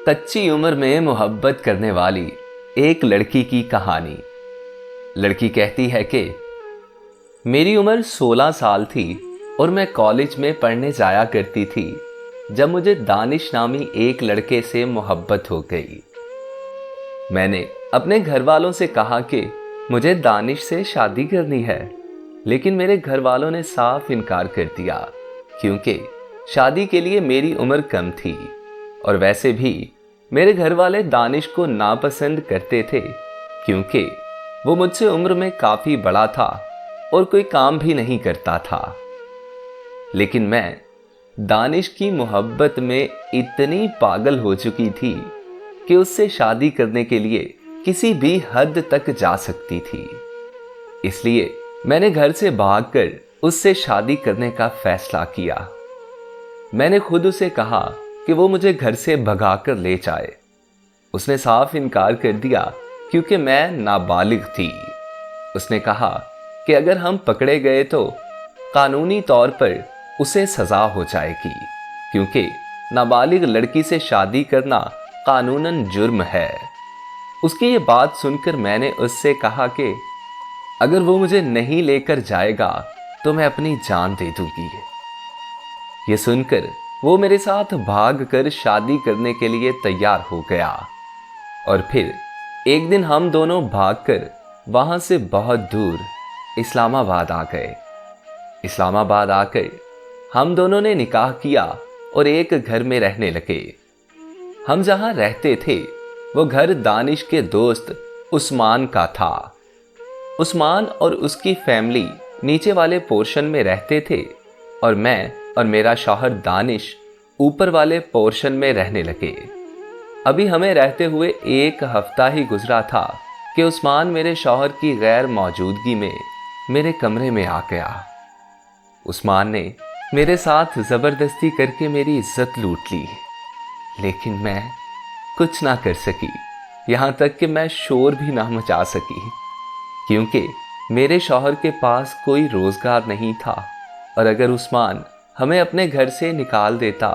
कच्ची उम्र में मोहब्बत करने वाली एक लड़की की कहानी। लड़की कहती है कि मेरी उम्र 16 साल थी और मैं कॉलेज में पढ़ने जाया करती थी जब मुझे दानिश नामी एक लड़के से मोहब्बत हो गई। मैंने अपने घर वालों से कहा कि मुझे दानिश से शादी करनी है, लेकिन मेरे घर वालों ने साफ इनकार कर दिया क्योंकि शादी के लिए मेरी उम्र कम थी और वैसे भी मेरे घर वाले दानिश को नापसंद करते थे क्योंकि वो मुझसे उम्र में काफ़ी बड़ा था और कोई काम भी नहीं करता था। लेकिन मैं दानिश की मोहब्बत में इतनी पागल हो चुकी थी कि उससे शादी करने के लिए किसी भी हद तक जा सकती थी। इसलिए मैंने घर से भागकर उससे शादी करने का फैसला किया। मैंने खुद उसे कहा कि वो मुझे घर से भगाकर ले जाए। उसने साफ इनकार कर दिया क्योंकि मैं नाबालिग थी। उसने कहा कि अगर हम पकड़े गए तो कानूनी तौर पर उसे सजा हो जाएगी क्योंकि नाबालिग लड़की से शादी करना कानूनन जुर्म है। उसकी ये बात सुनकर मैंने उससे कहा कि अगर वो मुझे नहीं लेकर जाएगा तो मैं अपनी जान दे दूंगी। ये सुनकर वो मेरे साथ भागकर शादी करने के लिए तैयार हो गया और फिर एक दिन हम दोनों भागकर वहां से बहुत दूर इस्लामाबाद आ गए। इस्लामाबाद आकर हम दोनों ने निकाह किया और एक घर में रहने लगे। हम जहां रहते थे वो घर दानिश के दोस्त उस्मान का था। उस्मान और उसकी फैमिली नीचे वाले पोर्शन में रहते थे और मैं और मेरा शौहर दानिश ऊपर वाले पोर्शन में रहने लगे। अभी हमें रहते हुए एक हफ्ता ही गुजरा था कि उस्मान मेरे शौहर की गैर मौजूदगी में मेरे कमरे में आ गया। उस्मान ने मेरे साथ ज़बरदस्ती करके मेरी इज्जत लूट ली, लेकिन मैं कुछ ना कर सकी, यहाँ तक कि मैं शोर भी ना मचा सकी क्योंकि मेरे शौहर के पास कोई रोज़गार नहीं था और अगर उस्मान हमें अपने घर से निकाल देता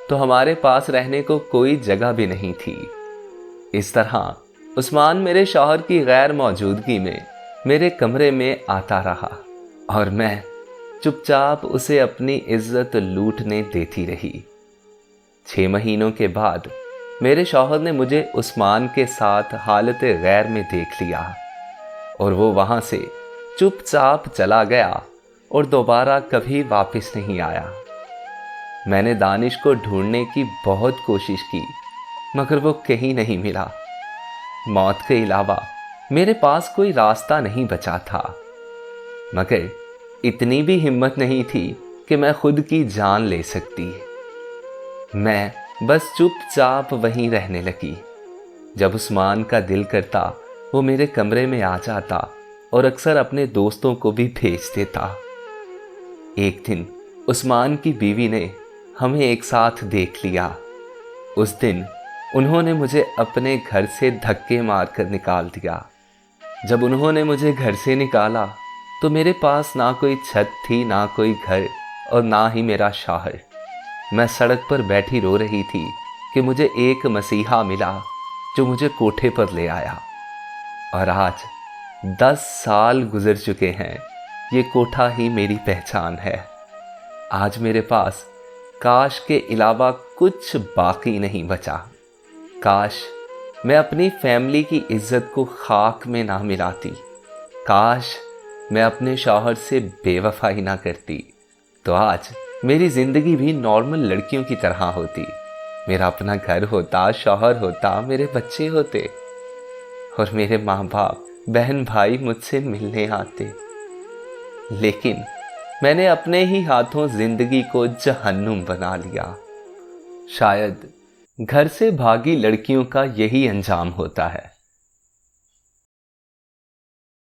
तो हमारे पास रहने को कोई जगह भी नहीं थी। इस तरह उस्मान मेरे शौहर की गैर मौजूदगी में मेरे कमरे में आता रहा और मैं चुपचाप उसे अपनी इज्जत लूटने देती रही। 6 महीनों के बाद मेरे शौहर ने मुझे उस्मान के साथ हालत गैर में देख लिया और वो वहां से चुपचाप चला गया और दोबारा कभी वापस नहीं आया। मैंने दानिश को ढूंढने की बहुत कोशिश की मगर वो कहीं नहीं मिला। मौत के अलावा मेरे पास कोई रास्ता नहीं बचा था, मगर इतनी भी हिम्मत नहीं थी कि मैं खुद की जान ले सकती। मैं बस चुपचाप वहीं रहने लगी। जब उस्मान का दिल करता वो मेरे कमरे में आ जाता और अक्सर अपने दोस्तों को भी भेज देता। एक दिन उस्मान की बीवी ने हमें एक साथ देख लिया। उस दिन उन्होंने मुझे अपने घर से धक्के मारकर निकाल दिया। जब उन्होंने मुझे घर से निकाला तो मेरे पास ना कोई छत थी, ना कोई घर और ना ही मेरा शौहर। मैं सड़क पर बैठी रो रही थी कि मुझे एक मसीहा मिला जो मुझे कोठे पर ले आया और आज 10 साल गुजर चुके हैं। ये कोठा ही मेरी पहचान है। आज मेरे पास काश के अलावा कुछ बाकी नहीं बचा। काश मैं अपनी फैमिली की इज्जत को खाक में ना मिलाती। काश मैं अपने शौहर से बेवफाई ना करती तो आज मेरी ज़िंदगी भी नॉर्मल लड़कियों की तरह होती। मेरा अपना घर होता, शौहर होता, मेरे बच्चे होते और मेरे माँ बाप बहन भाई मुझसे मिलने आते। लेकिन मैंने अपने ही हाथों जिंदगी को जहन्नुम बना लिया। शायद घर से भागी लड़कियों का यही अंजाम होता है।